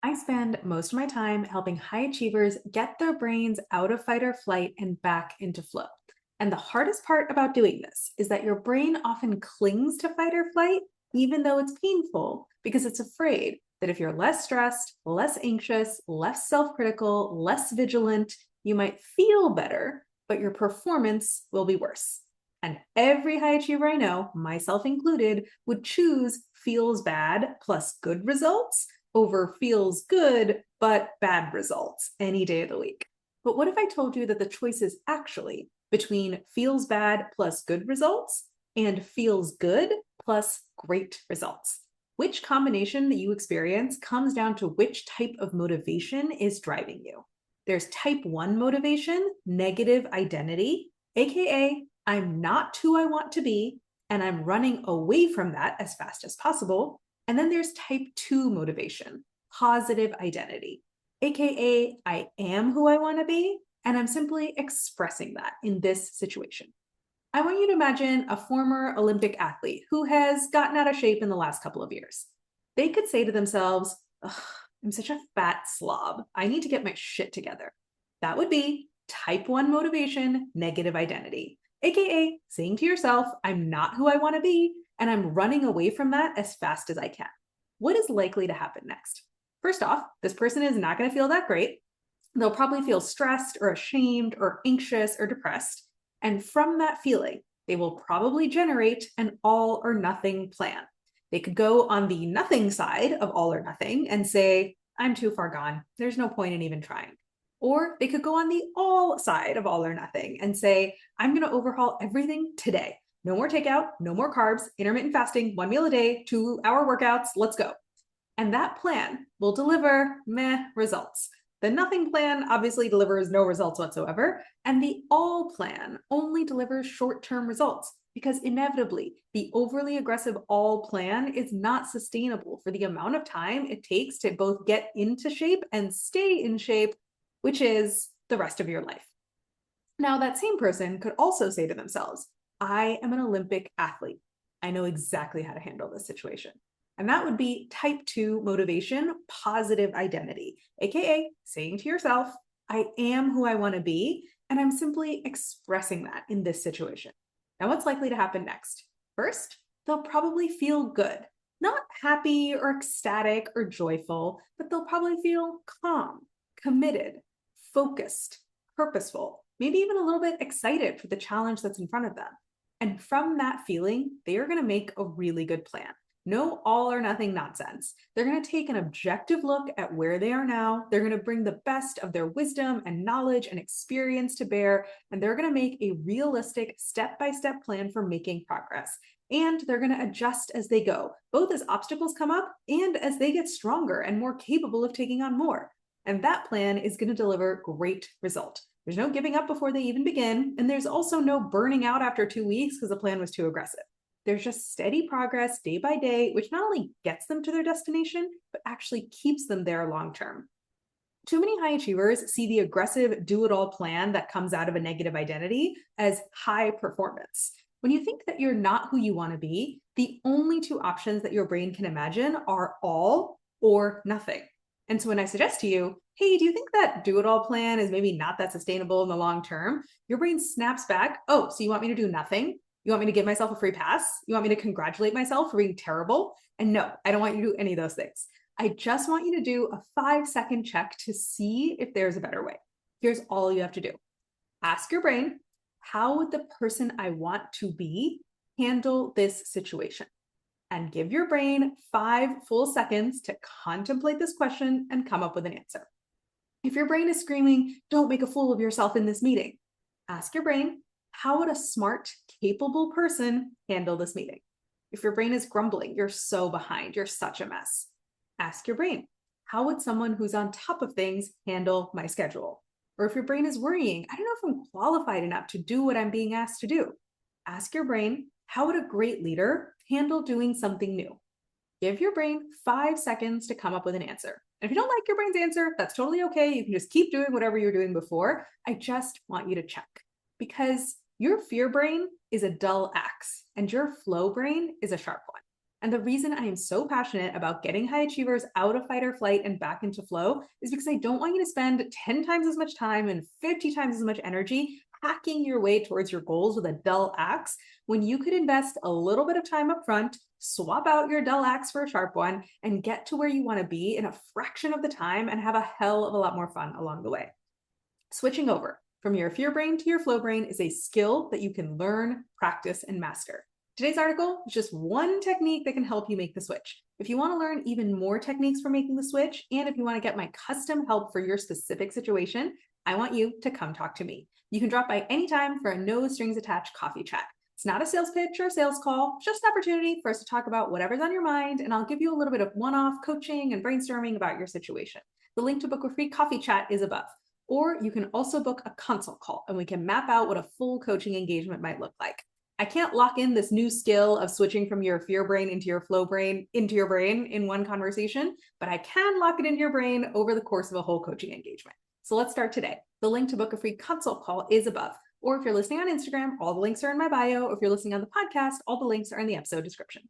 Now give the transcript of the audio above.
I spend most of my time helping high achievers get their brains out of fight or flight and back into flow. And the hardest part about doing this is that your brain often clings to fight or flight, even though it's painful, because it's afraid that if you're less stressed, less anxious, less self critical, less vigilant, you might feel better, but your performance will be worse. And every high achiever I know, myself included, would choose feels bad plus good results over feels good but bad results any day of the week. But what if I told you that the choice is actually between feels bad plus good results and feels good plus great results? Which combination that you experience comes down to which type of motivation is driving you. There's type 1 motivation, negative identity, aka I'm not who I want to be, and I'm running away from that as fast as possible. And then there's type 2 motivation, positive identity, aka I am who I want to be, and I'm simply expressing that in this situation. I want you to imagine a former Olympic athlete who has gotten out of shape in the last couple of years. They could say to themselves, "Ugh, I'm such a fat slob. I need to get my shit together." That would be type 1 motivation, negative identity, aka saying to yourself, I'm not who I want to be, and I'm running away from that as fast as I can. What is likely to happen next? First off, this person is not going to feel that great. They'll probably feel stressed or ashamed or anxious or depressed. And from that feeling, they will probably generate an all or nothing plan. They could go on the nothing side of all or nothing and say, I'm too far gone. There's no point in even trying. Or they could go on the all side of all or nothing and say, I'm going to overhaul everything today. No more takeout, no more carbs, intermittent fasting, 1 meal a day, 2 hour workouts, let's go. And that plan will deliver meh results. The nothing plan obviously delivers no results whatsoever, and the all plan only delivers short term results because inevitably the overly aggressive all plan is not sustainable for the amount of time it takes to both get into shape and stay in shape, which is the rest of your life. Now, that same person could also say to themselves, I am an Olympic athlete. I know exactly how to handle this situation. And that would be type 2 motivation, positive identity, aka saying to yourself, I am who I want to be, and I'm simply expressing that in this situation. Now, what's likely to happen next? First, they'll probably feel good, not happy or ecstatic or joyful, but they'll probably feel calm, committed, focused, purposeful, maybe even a little bit excited for the challenge that's in front of them. And from that feeling, they are going to make a really good plan. No all or nothing nonsense. They're going to take an objective look at where they are now. They're going to bring the best of their wisdom and knowledge and experience to bear, and they're going to make a realistic step-by-step plan for making progress. And they're going to adjust as they go, both as obstacles come up and as they get stronger and more capable of taking on more. And that plan is going to deliver great result. There's no giving up before they even begin. And there's also no burning out after 2 weeks because the plan was too aggressive. There's just steady progress day by day, which not only gets them to their destination, but actually keeps them there long term. Too many high achievers see the aggressive do it all plan that comes out of a negative identity as high performance. When you think that you're not who you want to be, the only two options that your brain can imagine are all or nothing. And so when I suggest to you, hey, do you think that do it all plan is maybe not that sustainable in the long term? Your brain snaps back, oh, so you want me to do nothing? You want me to give myself a free pass? You want me to congratulate myself for being terrible? And no, I don't want you to do any of those things. I just want you to do a 5-second check to see if there's a better way. Here's all you have to do. Ask your brain, how would the person I want to be handle this situation? And give your brain 5 full seconds to contemplate this question and come up with an answer. If your brain is screaming, don't make a fool of yourself in this meeting, ask your brain, how would a smart, capable person handle this meeting? If your brain is grumbling, you're so behind, you're such a mess, ask your brain, how would someone who's on top of things handle my schedule? Or if your brain is worrying, I don't know if I'm qualified enough to do what I'm being asked to do, ask your brain, how would a great leader handle doing something new? Give your brain 5 seconds to come up with an answer. And if you don't like your brain's answer, that's totally okay. You can just keep doing whatever you're doing before. I just want you to check because your fear brain is a dull axe and your flow brain is a sharp one. And the reason I am so passionate about getting high achievers out of fight or flight and back into flow is because I don't want you to spend 10 times as much time and 50 times as much energy hacking your way towards your goals with a dull axe when you could invest a little bit of time up front, swap out your dull axe for a sharp one, and get to where you want to be in a fraction of the time and have a hell of a lot more fun along the way. Switching over from your fear brain to your flow brain is a skill that you can learn, practice, and master. Today's article is just one technique that can help you make the switch. If you want to learn even more techniques for making the switch, and if you want to get my custom help for your specific situation, I want you to come talk to me. You can drop by anytime for a no strings attached coffee chat. It's not a sales pitch or a sales call, just an opportunity for us to talk about whatever's on your mind, and I'll give you a little bit of one-off coaching and brainstorming about your situation. The link to book a free coffee chat is above. Or you can also book a consult call and we can map out what a full coaching engagement might look like. I can't lock in this new skill of switching from your fear brain into your flow brain into your brain in one conversation, but I can lock it into your brain over the course of a whole coaching engagement. So let's start today. The link to book a free consult call is above. Or if you're listening on Instagram, all the links are in my bio. Or if you're listening on the podcast, all the links are in the episode description.